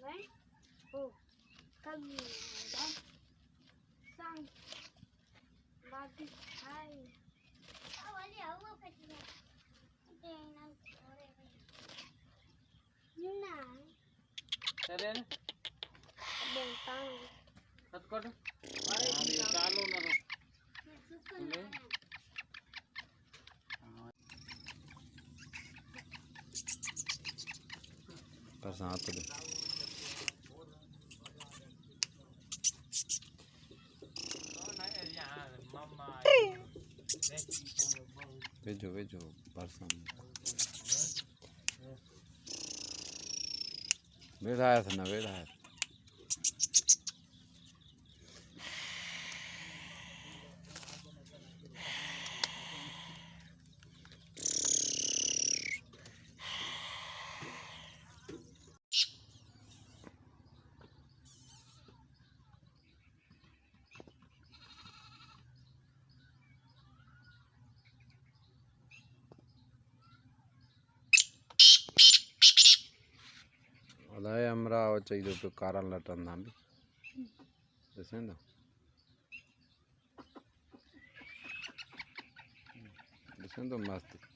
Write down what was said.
right? Oh, come here, right? Sang, Bobby, hi. Oh, ali, aku pergi. Jangan sore. Nah. Tadi ni. Bentang. Satu kau tu. Mari ચાલુ નતો. बरसात दे भेजो भेजो बरसात बेटा आया था ना बेटा आया अदाय हमरा चाहिए तो कारण लटन नाम जैसे ना जैसे तो मस्त